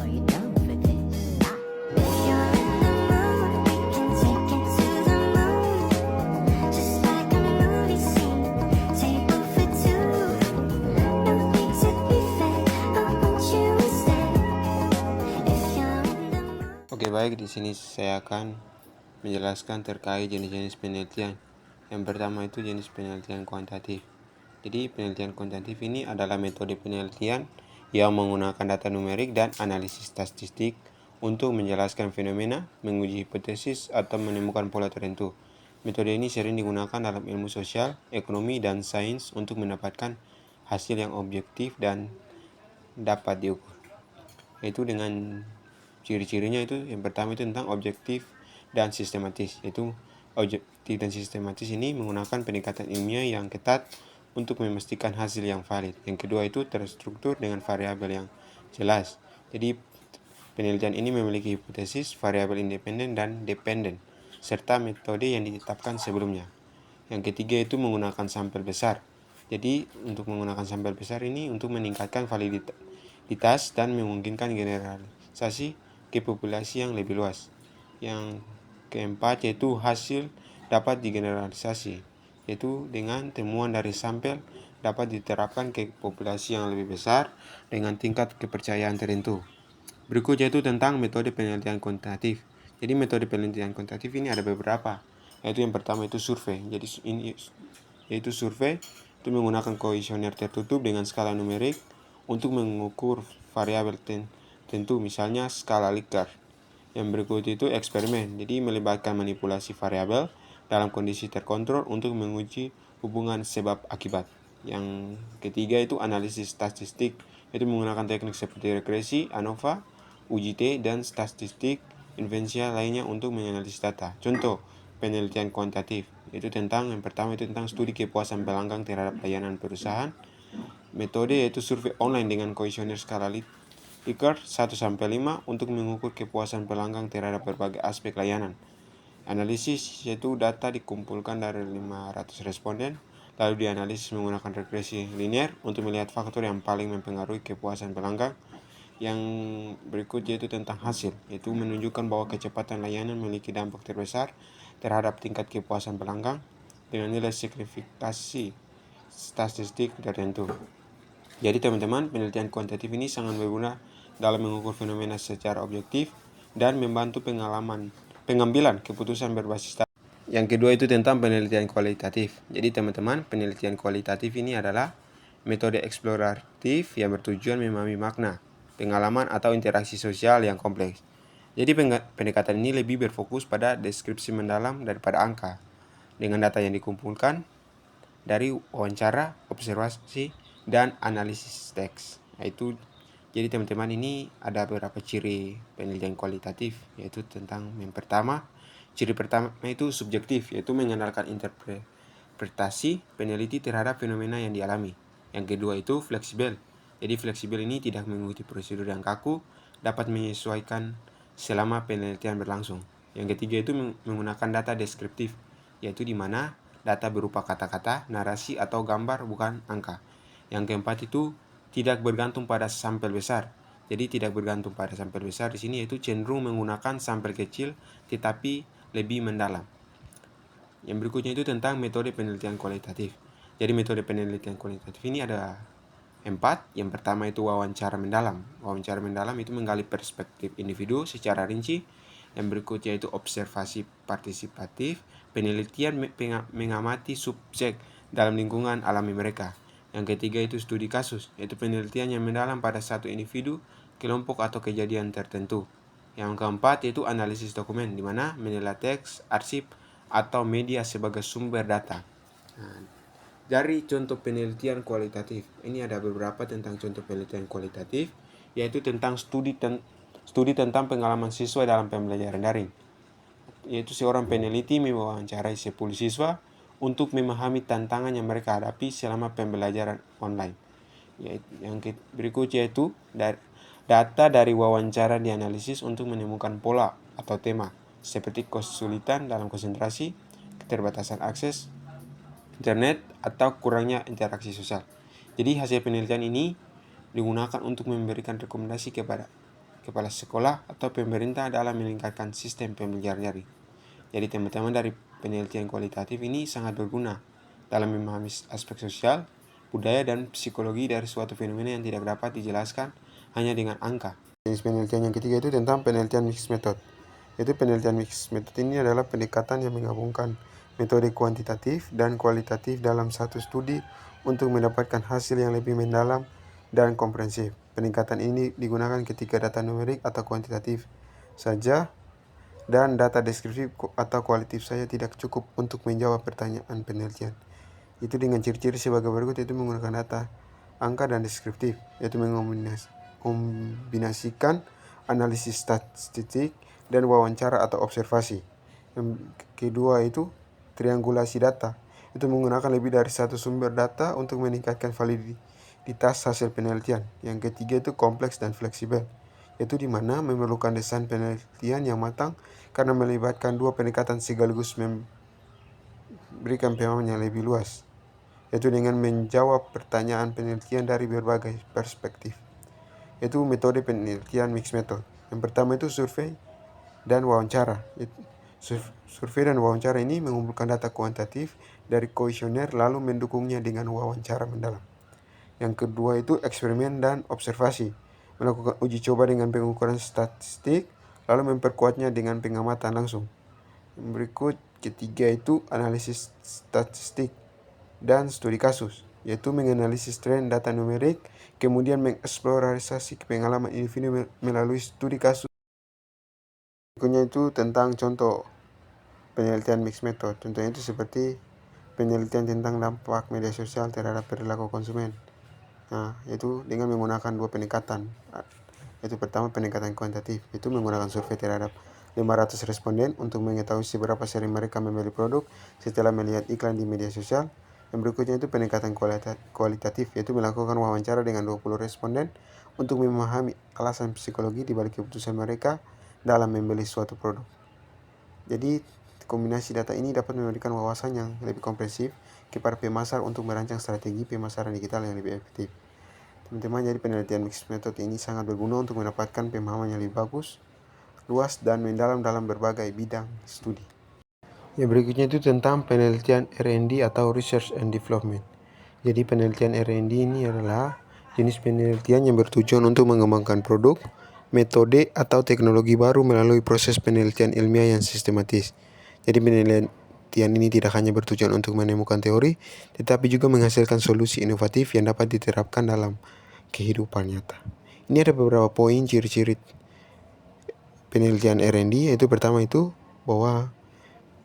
Are you down for this? If you're in the mood, we can take it to the moon. Just like a movie scene, table for two. No need to be fake, I want you to stay. If you're in the mood. Oke, baik, di sini saya akan menjelaskan terkait jenis-jenis penelitian. Yang pertama itu jenis penelitian kuantitatif. Jadi penelitian kuantitatif ini adalah metode penelitian yang menggunakan data numerik dan analisis statistik untuk menjelaskan fenomena, menguji hipotesis, atau menemukan pola tertentu. Metode ini sering digunakan dalam ilmu sosial, ekonomi, dan sains untuk mendapatkan hasil yang objektif dan dapat diukur. Yaitu dengan ciri-cirinya itu yang pertama itu tentang objektif dan sistematis. Yaitu objektif dan sistematis ini menggunakan pendekatan ilmiah yang ketat untuk memastikan hasil yang valid. Yang kedua itu terstruktur dengan variabel yang jelas. Jadi penelitian ini memiliki hipotesis, variabel independen dan dependen, serta metode yang ditetapkan sebelumnya. Yang ketiga itu menggunakan sampel besar. Jadi untuk menggunakan sampel besar ini untuk meningkatkan validitas dan memungkinkan generalisasi ke populasi yang lebih luas. Yang keempat yaitu hasil dapat digeneralisasi, yaitu dengan temuan dari sampel dapat diterapkan ke populasi yang lebih besar dengan tingkat kepercayaan tertentu. Berikutnya itu tentang metode penelitian kuantitatif. Jadi metode penelitian kuantitatif ini ada beberapa, yaitu yang pertama itu survei. Jadi ini yaitu survei itu menggunakan kuesioner tertutup dengan skala numerik untuk mengukur variabel tertentu, misalnya skala Likert. Yang berikut itu eksperimen, jadi melibatkan manipulasi variabel dalam kondisi terkontrol untuk menguji hubungan sebab akibat. Yang ketiga itu analisis statistik, yaitu menggunakan teknik seperti regresi, ANOVA, uji-T, dan statistik inferensial lainnya untuk menganalisis data. Contoh penelitian kuantitatif, yaitu tentang yang pertama itu tentang studi kepuasan pelanggan terhadap layanan perusahaan. Metode yaitu survei online dengan kuesioner skala Likert 1-5 untuk mengukur kepuasan pelanggan terhadap berbagai aspek layanan. Analisis yaitu data dikumpulkan dari 500 responden, lalu dianalisis menggunakan regresi linear untuk melihat faktor yang paling mempengaruhi kepuasan pelanggan. Yang berikut yaitu tentang hasil, yaitu menunjukkan bahwa kecepatan layanan memiliki dampak terbesar terhadap tingkat kepuasan pelanggan dengan nilai signifikasi statistik tertentu. Jadi teman-teman, penelitian kuantitatif ini sangat berguna dalam mengukur fenomena secara objektif dan membantu pengambilan keputusan berbasis data. Yang kedua itu tentang penelitian kualitatif. Jadi teman-teman, penelitian kualitatif ini adalah metode eksploratif yang bertujuan memahami makna, pengalaman atau interaksi sosial yang kompleks. Jadi pendekatan ini lebih berfokus pada deskripsi mendalam daripada angka, dengan data yang dikumpulkan dari wawancara, observasi, dan analisis teks. Jadi teman-teman, ini ada beberapa ciri penelitian kualitatif, yaitu tentang yang pertama, ciri pertama itu subjektif, yaitu mengandalkan interpretasi peneliti terhadap fenomena yang dialami. Yang kedua itu fleksibel. Jadi fleksibel ini tidak mengikuti prosedur yang kaku, dapat menyesuaikan selama penelitian berlangsung. Yang ketiga itu menggunakan data deskriptif, yaitu di mana data berupa kata-kata, narasi, atau gambar, bukan angka. Yang keempat itu tidak bergantung pada sampel besar. Jadi tidak bergantung pada sampel besar di sini yaitu cenderung menggunakan sampel kecil tetapi lebih mendalam. Yang berikutnya itu tentang metode penelitian kualitatif. Jadi metode penelitian kualitatif ini ada 4. Yang pertama itu wawancara mendalam. Wawancara mendalam itu menggali perspektif individu secara rinci. Yang berikutnya itu observasi partisipatif, penelitian mengamati subjek dalam lingkungan alami mereka. Yang ketiga itu studi kasus, yaitu penelitian yang mendalam pada satu individu, kelompok atau kejadian tertentu. Yang keempat yaitu analisis dokumen, di mana menilai teks, arsip, atau media sebagai sumber data. Dari contoh penelitian kualitatif, ini ada beberapa tentang contoh penelitian kualitatif, yaitu tentang studi tentang pengalaman siswa dalam pembelajaran daring. Yaitu seorang peneliti mewawancarai 10 siswa untuk memahami tantangan yang mereka hadapi selama pembelajaran online. Yang berikutnya yaitu data dari wawancara dianalisis untuk menemukan pola atau tema seperti kesulitan dalam konsentrasi, keterbatasan akses internet, atau kurangnya interaksi sosial. Jadi hasil penelitian ini digunakan untuk memberikan rekomendasi kepada kepala sekolah atau pemerintah dalam meningkatkan sistem pembelajaran daring. Jadi teman-teman, dari penelitian kualitatif ini sangat berguna dalam memahami aspek sosial, budaya, dan psikologi dari suatu fenomena yang tidak dapat dijelaskan hanya dengan angka. Jenis penelitian yang ketiga itu tentang penelitian mixed method. Yaitu penelitian mixed method ini adalah pendekatan yang menggabungkan metode kuantitatif dan kualitatif dalam satu studi untuk mendapatkan hasil yang lebih mendalam dan komprehensif. Pendekatan ini digunakan ketika data numerik atau kuantitatif saja dan data deskriptif atau kualitatif saja tidak cukup untuk menjawab pertanyaan penelitian. Itu dengan ciri-ciri sebagai berikut, yaitu menggunakan data, angka, dan deskriptif, yaitu mengombinasikan analisis statistik dan wawancara atau observasi. Yang kedua itu triangulasi data, itu menggunakan lebih dari satu sumber data untuk meningkatkan validitas hasil penelitian. Yang ketiga itu kompleks dan fleksibel, yaitu di mana memerlukan desain penelitian yang matang karena melibatkan dua pendekatan sekaligus memberikan pemahaman yang lebih luas, yaitu dengan menjawab pertanyaan penelitian dari berbagai perspektif. Itu metode penelitian mixed method. Yang pertama itu survei dan wawancara. Survei dan wawancara ini mengumpulkan data kuantitatif dari kuesioner lalu mendukungnya dengan wawancara mendalam. Yang kedua itu eksperimen dan observasi, melakukan uji coba dengan pengukuran statistik lalu memperkuatnya dengan pengamatan langsung. Yang berikut ketiga itu analisis statistik dan studi kasus, yaitu menganalisis tren data numerik, kemudian mengeksplorasi pengalaman individu melalui studi kasus. Berikutnya itu tentang contoh penelitian mixed method. Contohnya itu seperti penelitian tentang dampak media sosial terhadap perilaku konsumen. Nah, itu dengan menggunakan dua pendekatan. Itu pertama pendekatan kuantitatif, itu menggunakan survei terhadap 500 responden untuk mengetahui seberapa sering mereka membeli produk setelah melihat iklan di media sosial. Yang berikutnya itu pendekatan kualitatif, yaitu melakukan wawancara dengan 20 responden untuk memahami alasan psikologi di balik keputusan mereka dalam membeli suatu produk. Jadi kombinasi data ini dapat memberikan wawasan yang lebih komprehensif kepada pemasar untuk merancang strategi pemasaran digital yang lebih efektif. Teman-teman, jadi penelitian mixed method ini sangat berguna untuk mendapatkan pemahaman yang lebih bagus, luas, dan mendalam dalam berbagai bidang studi. Yang berikutnya itu tentang penelitian R&D atau Research and Development. Jadi penelitian R&D ini adalah jenis penelitian yang bertujuan untuk mengembangkan produk, metode, atau teknologi baru melalui proses penelitian ilmiah yang sistematis. Jadi penelitian ini tidak hanya bertujuan untuk menemukan teori, tetapi juga menghasilkan solusi inovatif yang dapat diterapkan dalam kehidupan nyata. Ini ada beberapa poin ciri-ciri penelitian R&D, yaitu pertama itu bahwa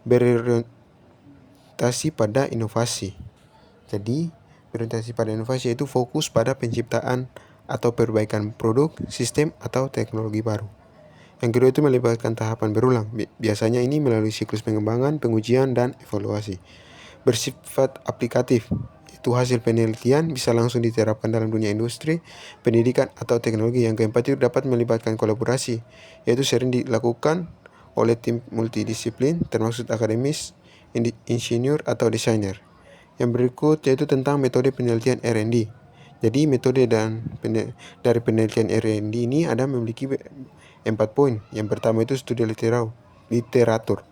berorientasi pada inovasi. Jadi, berorientasi pada inovasi itu fokus pada penciptaan atau perbaikan produk, sistem, atau teknologi baru. Yang kedua itu melibatkan tahapan berulang. Biasanya ini melalui siklus pengembangan, pengujian, dan evaluasi. Bersifat aplikatif, itu hasil penelitian bisa langsung diterapkan dalam dunia industri, pendidikan, atau teknologi. Yang keempat itu dapat melibatkan kolaborasi, yaitu sering dilakukan oleh tim multidisiplin termasuk akademis, insinyur, atau desainer. Yang berikut yaitu tentang metode penelitian R&D. Jadi metode dari penelitian R&D ini ada memiliki 4 poin. Yang pertama itu studi literatur.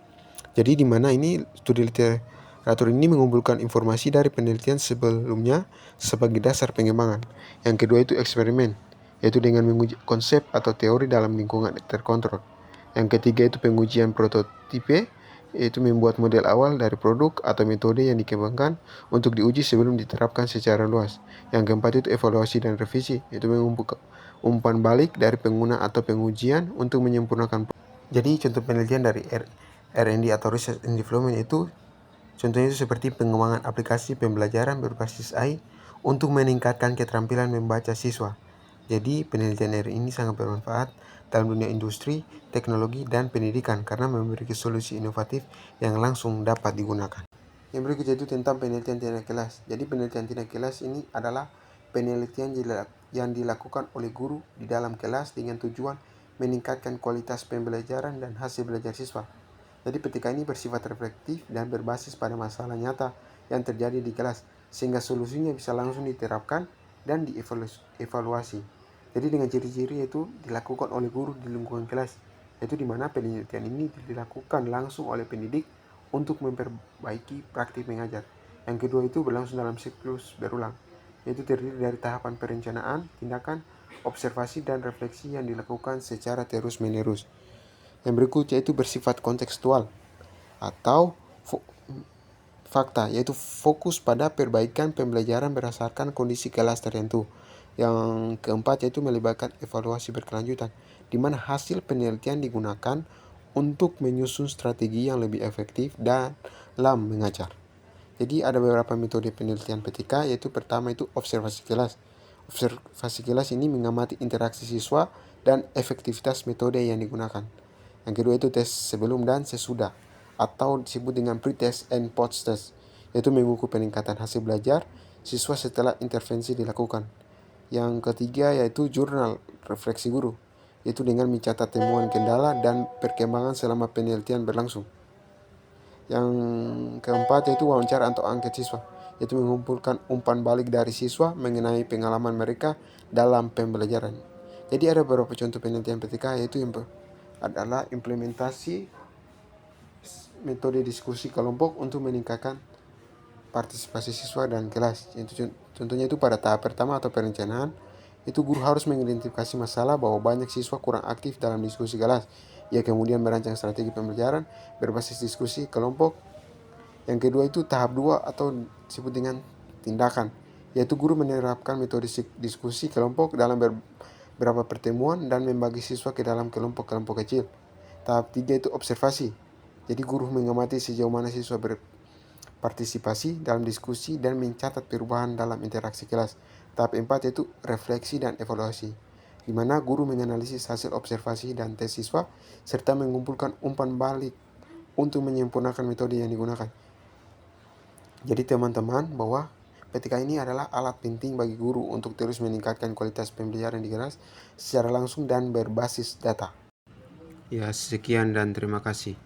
Jadi di mana ini studi literatur ini mengumpulkan informasi dari penelitian sebelumnya sebagai dasar pengembangan. Yang kedua itu eksperimen, yaitu dengan menguji konsep atau teori dalam lingkungan terkontrol. Yang ketiga itu pengujian prototipe, yaitu membuat model awal dari produk atau metode yang dikembangkan untuk diuji sebelum diterapkan secara luas. Yang keempat itu evaluasi dan revisi, yaitu mengumpulkan umpan balik dari pengguna atau pengujian untuk menyempurnakan. Jadi contoh penelitian dari R&D atau Research and Development itu contohnya itu seperti pengembangan aplikasi pembelajaran berbasis AI untuk meningkatkan keterampilan membaca siswa. Jadi penelitian ini sangat bermanfaat dalam dunia industri, teknologi, dan pendidikan karena memiliki solusi inovatif yang langsung dapat digunakan. Yang berikutnya itu tentang penelitian tindak kelas. Jadi penelitian tindak kelas ini adalah penelitian yang dilakukan oleh guru di dalam kelas dengan tujuan meningkatkan kualitas pembelajaran dan hasil belajar siswa. Jadi petika ini bersifat reflektif dan berbasis pada masalah nyata yang terjadi di kelas, sehingga solusinya bisa langsung diterapkan dan dievaluasi. Jadi dengan ciri-ciri yaitu dilakukan oleh guru di lingkungan kelas, yaitu di mana penelitian ini dilakukan langsung oleh pendidik untuk memperbaiki praktik mengajar. Yang kedua itu berlangsung dalam siklus berulang, yaitu terdiri dari tahapan perencanaan, tindakan, observasi, dan refleksi yang dilakukan secara terus-menerus. Yang berikutnya itu bersifat kontekstual atau fakta, yaitu fokus pada perbaikan pembelajaran berdasarkan kondisi kelas tertentu. Yang keempat yaitu melibatkan evaluasi berkelanjutan, di mana hasil penelitian digunakan untuk menyusun strategi yang lebih efektif dalam mengajar. Jadi ada beberapa metode penelitian PTK, yaitu pertama itu observasi kelas. Observasi kelas ini mengamati interaksi siswa dan efektivitas metode yang digunakan. Yang kedua itu tes sebelum dan sesudah, atau disebut dengan pre-test and post-test, yaitu mengukur peningkatan hasil belajar siswa setelah intervensi dilakukan. Yang ketiga yaitu jurnal refleksi guru, yaitu dengan mencatat temuan, kendala, dan perkembangan selama penelitian berlangsung. Yang keempat yaitu wawancara atau angket siswa, yaitu mengumpulkan umpan balik dari siswa mengenai pengalaman mereka dalam pembelajaran. Jadi ada beberapa contoh penelitian PTK, yaitu yang adalah implementasi metode diskusi kelompok untuk meningkatkan partisipasi siswa dan kelas. Contohnya itu pada tahap pertama atau perencanaan, itu guru harus mengidentifikasi masalah bahwa banyak siswa kurang aktif dalam diskusi kelas. Ia kemudian merancang strategi pembelajaran berbasis diskusi kelompok. Yang kedua itu tahap 2 atau disebut dengan tindakan, yaitu guru menerapkan metode diskusi kelompok dalam beberapa pertemuan dan membagi siswa ke dalam kelompok-kelompok kecil. Tahap 3 itu observasi. Jadi guru mengamati sejauh mana siswa berpartisipasi dalam diskusi dan mencatat perubahan dalam interaksi kelas. Tahap 4 yaitu refleksi dan evaluasi, di mana guru menganalisis hasil observasi dan tes siswa serta mengumpulkan umpan balik untuk menyempurnakan metode yang digunakan. Jadi teman-teman, bahwa PTK ini adalah alat penting bagi guru untuk terus meningkatkan kualitas pembelajaran di kelas secara langsung dan berbasis data. Ya, sekian dan terima kasih.